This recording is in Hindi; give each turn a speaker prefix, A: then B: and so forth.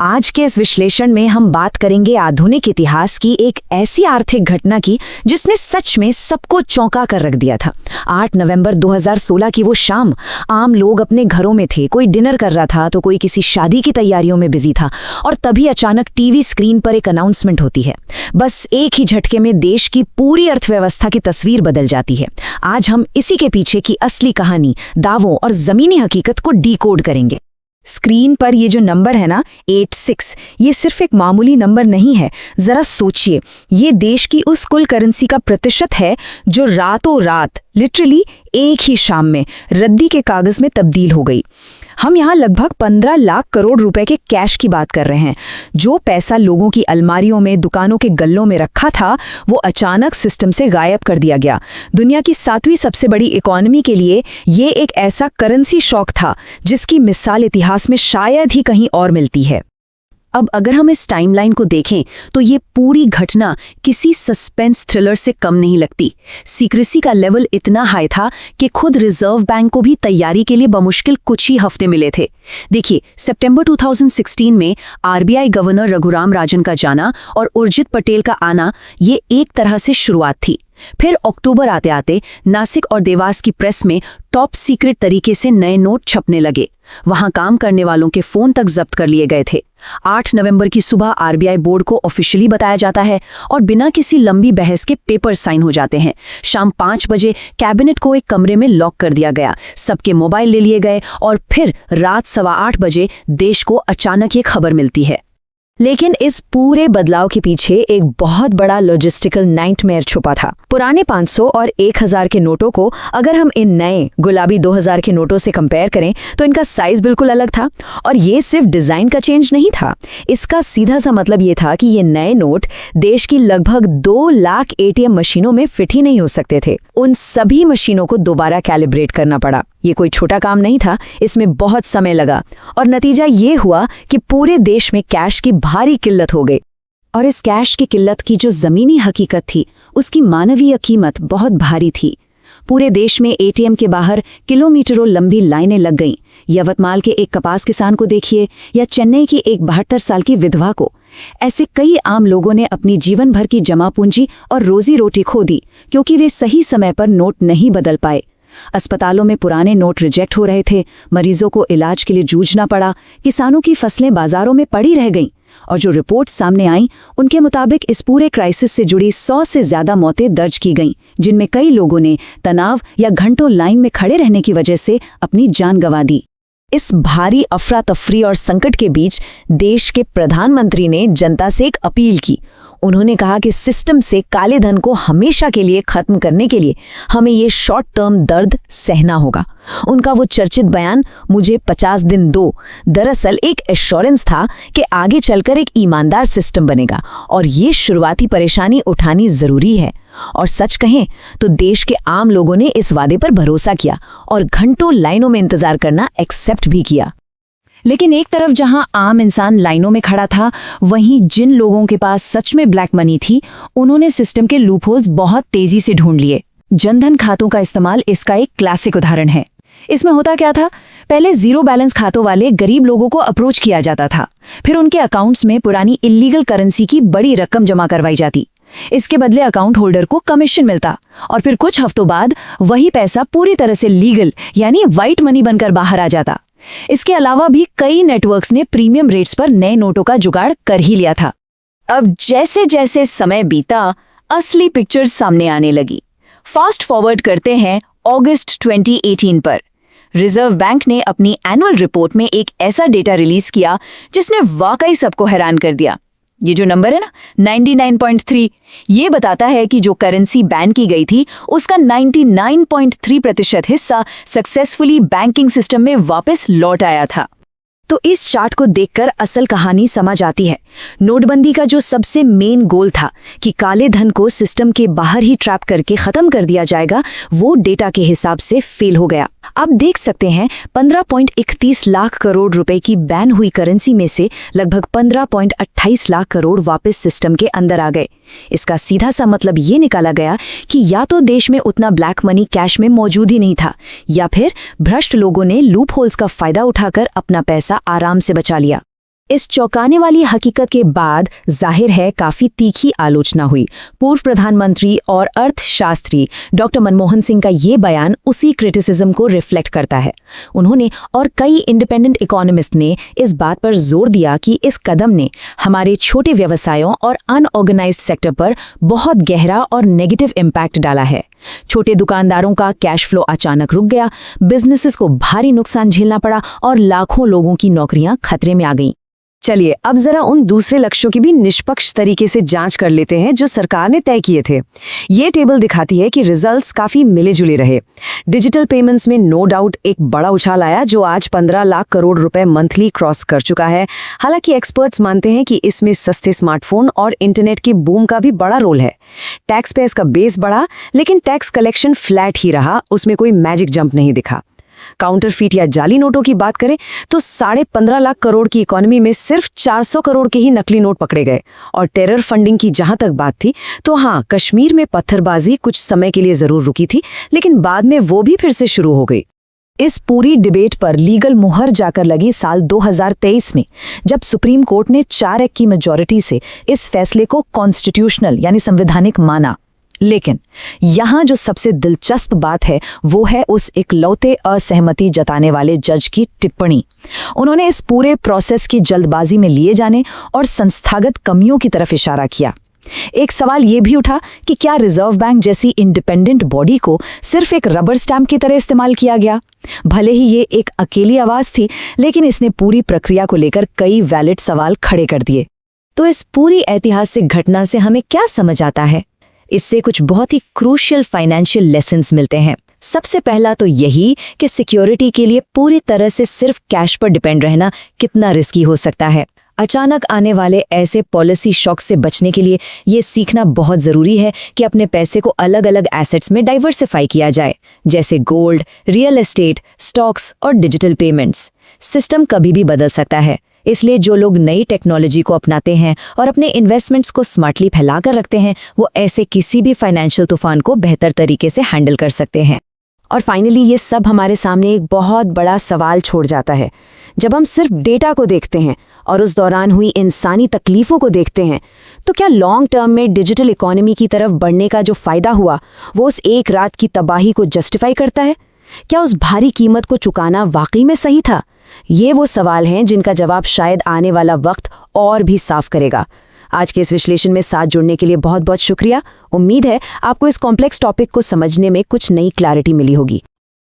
A: आज के इस विश्लेषण में हम बात करेंगे आधुनिक इतिहास की एक ऐसी आर्थिक घटना की जिसने सच में सबको चौंका कर रख दिया था। 8 नवंबर 2016 की वो शाम, आम लोग अपने घरों में थे, कोई डिनर कर रहा था तो कोई किसी शादी की तैयारियों में बिजी था, और तभी अचानक टीवी स्क्रीन पर एक अनाउंसमेंट होती है। बस एक ही झटके में देश की पूरी अर्थव्यवस्था की तस्वीर बदल जाती है। आज हम इसी के पीछे की असली कहानी, दावों और जमीनी हकीकत को डीकोड करेंगे। स्क्रीन पर ये जो नंबर है ना 86, ये सिर्फ एक मामूली नंबर नहीं है। जरा सोचिए, ये देश की उस कुल करेंसी का प्रतिशत है जो रातों रात, लिटरली एक ही शाम में रद्दी के कागज में तब्दील हो गई। हम यहाँ लगभग 15 लाख करोड़ रुपए के कैश की बात कर रहे हैं। जो पैसा लोगों की अलमारियों में, दुकानों के गल्लों में रखा था, वो अचानक सिस्टम से गायब कर दिया गया। दुनिया की 7वीं सबसे बड़ी इकोनॉमी के लिए ये एक ऐसा करेंसी शॉक था जिसकी मिसाल इतिहास में शायद ही कहीं और मिलती है।
B: अब अगर हम इस टाइमलाइन को देखें तो ये पूरी घटना किसी सस्पेंस थ्रिलर से कम नहीं लगती। सीक्रेसी का लेवल इतना हाई था कि खुद रिजर्व बैंक को भी तैयारी के लिए बमुश्किल कुछ ही हफ्ते मिले थे। देखिए, सितंबर 2016 में आरबीआई गवर्नर रघुराम राजन का जाना और उर्जित पटेल का आना, ये एक तरह से शुरुआत थी। फिर अक्टूबर आते आते नासिक और देवास की प्रेस में टॉप सीक्रेट तरीके से नए नोट छपने लगे। वहां काम करने वालों के फोन तक जब्त कर लिए गए थे। 8 नवंबर की सुबह आरबीआई बोर्ड को ऑफिशियली बताया जाता है और बिना किसी लंबी बहस के पेपर साइन हो जाते हैं। शाम 5 बजे कैबिनेट को एक कमरे में लॉक कर दिया गया, सबके मोबाइल ले लिए गए और फिर रात 8:15 बजे देश को अचानक ये खबर मिलती है। लेकिन इस पूरे बदलाव के पीछे एक बहुत बड़ा लॉजिस्टिकल नाइटमेयर छुपा था। पुराने 500 और 1000 के नोटों को अगर हम इन नए गुलाबी 2000 के नोटों से कंपेयर करें तो इनका साइज बिल्कुल अलग था। और ये सिर्फ डिजाइन का चेंज नहीं था, इसका सीधा सा मतलब ये था कि ये नए नोट देश की लगभग 2 लाख एटीएम मशीनों में फिट ही नहीं हो सकते थे। उन सभी मशीनों को दोबारा कैलिब्रेट करना पड़ा। ये कोई छोटा काम नहीं था, इसमें बहुत समय लगा और नतीजा ये हुआ कि पूरे देश में कैश की भारी किल्लत हो गई। और इस कैश की किल्लत की जो जमीनी हकीकत थी, उसकी मानवीय कीमत बहुत भारी थी। पूरे देश में एटीएम के बाहर किलोमीटरों लंबी लाइनें लग गईं। यवतमाल के एक कपास किसान को देखिए या चेन्नई की एक 72 साल की विधवा को। ऐसे कई आम लोगों ने अपनी जीवन भर की जमा पूंजी और रोजी रोटी खो दी क्योंकि वे सही समय पर नोट नहीं बदल पाए। अस्पतालों में पुराने नोट रिजेक्ट हो रहे थे, मरीजों को इलाज के लिए जूझना पड़ा, किसानों की फसलें बाजारों में पड़ी रह गईं। और जो रिपोर्ट सामने आईं, उनके मुताबिक इस पूरे क्राइसिस से जुड़ी 100 से ज्यादा मौतें दर्ज की गईं, जिनमें कई लोगों ने तनाव या घंटों लाइन में खड़े रहने की वजह से अपनी जान गंवा दी। इस भारी अफरा तफरी और संकट के बीच देश के प्रधानमंत्री ने जनता से एक अपील की। उन्होंने कहा कि सिस्टम से काले धन को हमेशा के लिए खत्म करने के लिए हमें ये शॉर्ट टर्म दर्द सहना होगा। उनका वो चर्चित बयान, मुझे 50 दिन दो, दरअसल एक एश्योरेंस था कि आगे चलकर एक ईमानदार सिस्टम बनेगा और ये शुरुआती परेशानी उठानी जरूरी है। और सच कहें तो देश के आम लोगों ने इस वादे पर भरोसा किया और घंटों लाइनों में इंतजार करना एक्सेप्ट भी किया। लेकिन एक तरफ जहां आम इंसान लाइनों में खड़ा था, वहीं जिन लोगों के पास सच में ब्लैक मनी थी, उन्होंने सिस्टम के लूपहोल्स बहुत तेजी से ढूंढ लिए। जनधन खातों का इस्तेमाल इसका एक क्लासिक उदाहरण है। इसमें होता क्या था, पहले जीरो बैलेंस खातों वाले गरीब लोगों को अप्रोच किया जाता था, फिर उनके अकाउंट्स में पुरानी इल्लीगल करेंसी की बड़ी रकम जमा करवाई जाती। इसके बदले अकाउंट होल्डर को कमीशन मिलता और फिर कुछ हफ्तों बाद वही पैसा पूरी तरह से लीगल यानी व्हाइट मनी बनकर बाहर आ जाता। इसके अलावा भी कई नेटवर्क्स ने प्रीमियम रेट्स पर नए नोटों का जुगाड़ कर ही लिया था। अब जैसे जैसे समय बीता, असली पिक्चर सामने आने लगी। फास्ट फॉरवर्ड करते हैं अगस्त 2018 पर। रिजर्व बैंक ने अपनी एनुअल रिपोर्ट में एक ऐसा डेटा रिलीज किया जिसने वाकई सबको हैरान कर दिया। ये जो नंबर है ना 99.3, ये बताता है कि जो करेंसी बैन की गई थी उसका 99.3% हिस्सा सक्सेसफुली बैंकिंग सिस्टम में वापस लौट आया था। तो इस चार्ट को देखकर असल कहानी समझ आती है। नोटबंदी का जो सबसे मेन गोल था कि काले धन को सिस्टम के बाहर ही ट्रैप करके खत्म कर दिया जाएगा, वो डेटा के हिसाब से फेल हो गया। आप देख सकते हैं 15.31 लाख करोड़ रुपए की बैन हुई करेंसी में से लगभग 15.28 लाख करोड़ वापस सिस्टम के अंदर आ गए। इसका सीधा सा मतलब ये निकाला गया कि या तो देश में उतना ब्लैक मनी कैश में मौजूद ही नहीं था, या फिर भ्रष्ट लोगों ने लूप होल्स का फायदा उठाकर अपना पैसा आराम से बचा लिया। इस चौंकाने वाली हकीकत के बाद जाहिर है काफी तीखी आलोचना हुई। पूर्व प्रधानमंत्री और अर्थशास्त्री डॉक्टर मनमोहन सिंह का ये बयान उसी क्रिटिसिज्म को रिफ्लेक्ट करता है। उन्होंने और कई इंडिपेंडेंट इकोनॉमिस्ट ने इस बात पर जोर दिया कि इस कदम ने हमारे छोटे व्यवसायों और अनऑर्गेनाइज्ड सेक्टर पर बहुत गहरा और नेगेटिव इम्पैक्ट डाला है। छोटे दुकानदारों का कैश फ्लो अचानक रुक गया, बिजनेसेस को भारी नुकसान झेलना पड़ा और लाखों लोगों की नौकरियां खतरे में आ गईं।
A: चलिए अब जरा उन दूसरे लक्ष्यों की भी निष्पक्ष तरीके से जांच कर लेते हैं जो सरकार ने तय किए थे। ये टेबल दिखाती है कि रिजल्ट्स काफी मिले-जुले रहे। डिजिटल पेमेंट्स में नो डाउट एक बड़ा उछाल आया जो आज 15 लाख करोड़ रुपए मंथली क्रॉस कर चुका है। हालांकि एक्सपर्ट्स मानते हैं कि इसमें सस्ते स्मार्टफोन और इंटरनेट की बूम का भी बड़ा रोल है। टैक्स पेयर्स का बेस बढ़ा, लेकिन टैक्स कलेक्शन फ्लैट ही रहा, उसमें कोई मैजिक जंप नहीं दिखा। काउंटरफीट या जाली नोटों की बात करें तो 15.5 लाख करोड़ की इकोनॉमी में सिर्फ 400 करोड़ के ही नकली नोट पकड़े गए। और टेरर फंडिंग की जहां तक बात थी तो हाँ, कश्मीर में पत्थरबाजी कुछ समय के लिए जरूर रुकी थी, लेकिन बाद में वो भी फिर से शुरू हो गई। इस पूरी डिबेट पर लीगल मुहर जाकर लगी साल 2023 में, जब सुप्रीम कोर्ट ने 4 की मेजॉरिटी से इस फैसले को कॉन्स्टिट्यूशनल यानी संवैधानिक माना। लेकिन यहाँ जो सबसे दिलचस्प बात है वो है उस इकलौते असहमति जताने वाले जज की टिप्पणी। उन्होंने इस पूरे प्रोसेस की जल्दबाजी में लिए जाने और संस्थागत कमियों की तरफ इशारा किया। एक सवाल ये भी उठा कि क्या रिजर्व बैंक जैसी इंडिपेंडेंट बॉडी को सिर्फ एक रबर स्टैंप की तरह इस्तेमाल किया गया? भले ही ये एक अकेली आवाज थी, लेकिन इसने पूरी प्रक्रिया को लेकर कई वैलिड सवाल खड़े कर दिए। तो इस पूरी ऐतिहासिक घटना से हमें क्या समझ आता है? इससे कुछ बहुत ही क्रूशियल फाइनेंशियल लेसन्स मिलते हैं। सबसे पहला तो यही कि सिक्योरिटी के लिए पूरी तरह से सिर्फ कैश पर डिपेंड रहना कितना रिस्की हो सकता है। अचानक आने वाले ऐसे पॉलिसी शॉक से बचने के लिए ये सीखना बहुत ज़रूरी है कि अपने पैसे को अलग अलग एसेट्स में डाइवर्सिफाई किया जाए, जैसे गोल्ड, रियल एस्टेट, स्टॉक्स और डिजिटल पेमेंट्स। सिस्टम कभी भी बदल सकता है, इसलिए जो लोग नई टेक्नोलॉजी को अपनाते हैं और अपने इन्वेस्टमेंट्स को स्मार्टली फैला कर रखते हैं, वो ऐसे किसी भी फाइनेंशियल तूफान को बेहतर तरीके से हैंडल कर सकते हैं। और फाइनली ये सब हमारे सामने एक बहुत बड़ा सवाल छोड़ जाता है। जब हम सिर्फ डेटा को देखते हैं और उस दौरान हुई इंसानी तकलीफों को देखते हैं, तो क्या लॉन्ग टर्म में डिजिटल इकोनॉमी की तरफ बढ़ने का जो फ़ायदा हुआ वो उस एक रात की तबाही को जस्टिफाई करता है? क्या उस भारी कीमत को चुकाना वाकई में सही था? ये वो सवाल हैं जिनका जवाब शायद आने वाला वक्त और भी साफ करेगा। आज के इस विश्लेषण में साथ जुड़ने के लिए बहुत बहुत शुक्रिया। उम्मीद है आपको इस कॉम्प्लेक्स टॉपिक को समझने में कुछ नई क्लैरिटी मिली होगी।